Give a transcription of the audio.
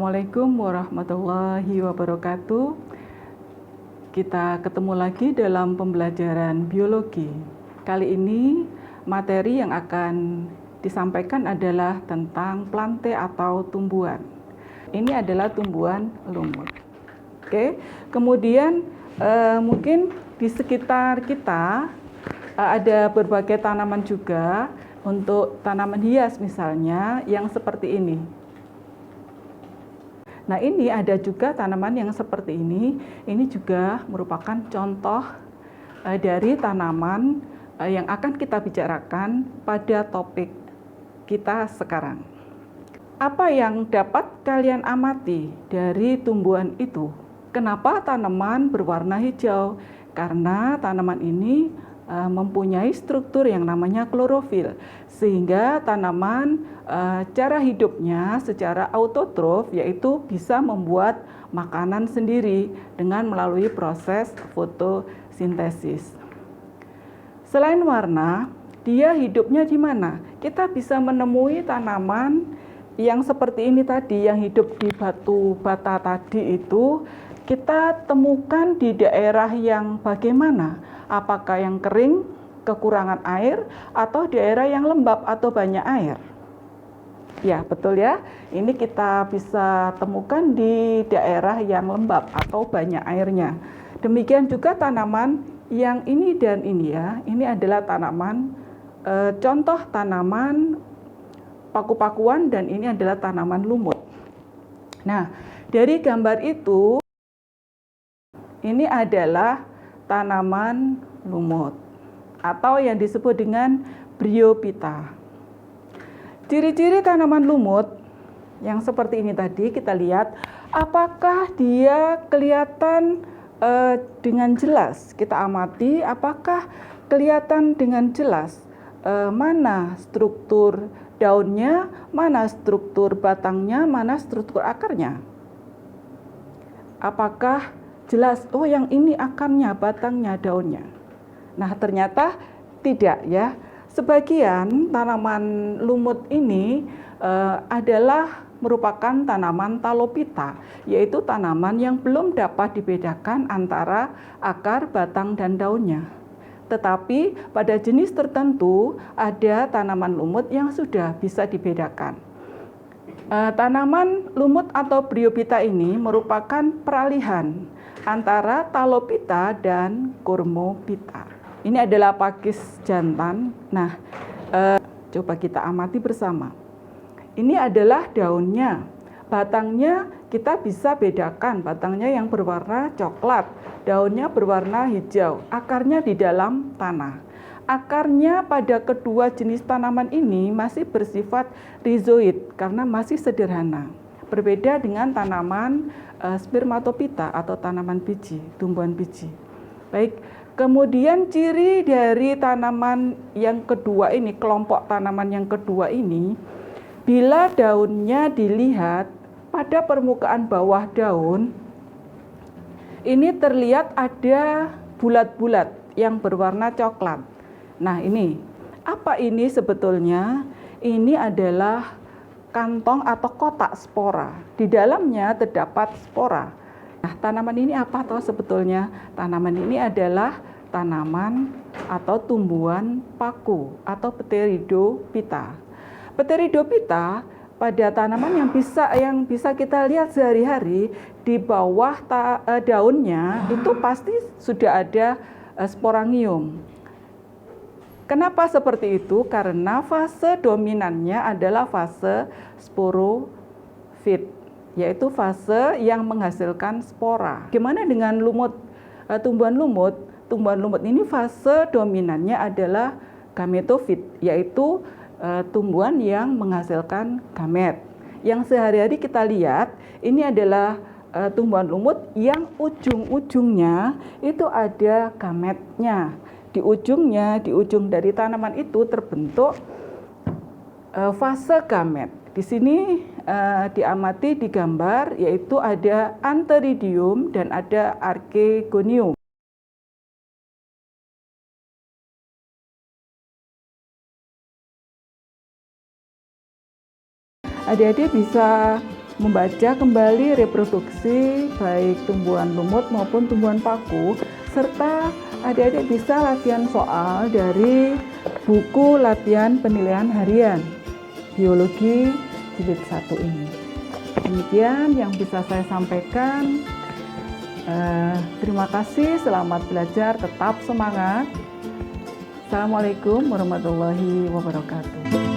Assalamualaikum warahmatullahi wabarakatuh. Kita ketemu lagi dalam pembelajaran biologi. Kali ini materi yang akan disampaikan adalah tentang plante atau tumbuhan. Ini adalah tumbuhan lumut. Oke, kemudian mungkin di sekitar kita ada berbagai tanaman juga. Untuk tanaman hias misalnya yang seperti ini. Nah, ini ada juga tanaman yang seperti ini. Ini juga merupakan contoh dari tanaman yang akan kita bicarakan pada topik kita sekarang. Apa yang dapat kalian amati dari tumbuhan itu? Kenapa tanaman berwarna hijau? Karena tanaman ini mempunyai struktur yang namanya klorofil, sehingga tanaman cara hidupnya secara autotrof, yaitu bisa membuat makanan sendiri dengan melalui proses fotosintesis. Selain warna, dia hidupnya di mana? Kita bisa menemui tanaman yang seperti ini tadi, yang hidup di batu bata tadi itu, kita temukan di daerah yang bagaimana? Apakah yang kering, kekurangan air, atau daerah yang lembab atau banyak air? Ya, betul ya. Ini kita bisa temukan di daerah yang lembab atau banyak airnya. Demikian juga tanaman yang ini dan ini ya. Ini adalah tanaman, contoh tanaman paku-pakuan, dan ini adalah tanaman lumut. Nah, dari gambar itu, ini adalah tanaman lumut atau yang disebut dengan Bryophyta. Ciri-ciri tanaman lumut yang seperti ini tadi kita lihat, apakah dia kelihatan dengan jelas? Kita amati apakah kelihatan dengan jelas mana struktur daunnya, mana struktur batangnya, mana struktur akarnya. Apakah jelas, oh yang ini akarnya, batangnya, daunnya. Nah, ternyata tidak ya. Sebagian tanaman lumut ini adalah merupakan tanaman Talophyta, yaitu tanaman yang belum dapat dibedakan antara akar, batang, dan daunnya. Tetapi pada jenis tertentu ada tanaman lumut yang sudah bisa dibedakan. Tanaman lumut atau Bryophyta ini merupakan peralihan antara Talophyta dan Cormophyta. Ini adalah pakis jantan. Nah, coba kita amati bersama. Ini adalah daunnya. Batangnya kita bisa bedakan, batangnya yang berwarna coklat, daunnya berwarna hijau, akarnya di dalam tanah. Akarnya pada kedua jenis tanaman ini masih bersifat rhizoid karena masih sederhana. Berbeda dengan tanaman Spermatophyta atau tanaman biji, tumbuhan biji. Baik, kemudian ciri dari tanaman yang kedua ini, kelompok tanaman yang kedua ini, bila daunnya dilihat pada permukaan bawah daun, ini terlihat ada bulat-bulat yang berwarna coklat. Nah, ini apa ini sebetulnya? Ini adalah kantong atau kotak spora. Di dalamnya terdapat spora. Nah, tanaman ini apa toh sebetulnya? Tanaman ini adalah tanaman atau tumbuhan paku atau Pteridophyta. Pteridophyta pada tanaman yang bisa kita lihat sehari-hari, di bawah daunnya itu pasti sudah ada sporangium. Kenapa seperti itu? Karena fase dominannya adalah fase sporofit, yaitu fase yang menghasilkan spora. Gimana dengan lumut? Tumbuhan lumut? Tumbuhan lumut ini fase dominannya adalah gametofit, yaitu tumbuhan yang menghasilkan gamet. Yang sehari-hari kita lihat, ini adalah tumbuhan lumut yang ujung-ujungnya itu ada gametnya. Di ujung dari tanaman itu terbentuk fase gamet. Di sini diamati di gambar, yaitu ada antheridium dan ada archegonium. Adik-adik bisa membaca kembali reproduksi baik tumbuhan lumut maupun tumbuhan paku, serta adik-adik bisa latihan soal dari buku latihan penilaian harian biologi jilid 1 ini. Demikian yang bisa saya sampaikan. Terima kasih, selamat belajar, tetap semangat. Assalamualaikum warahmatullahi wabarakatuh.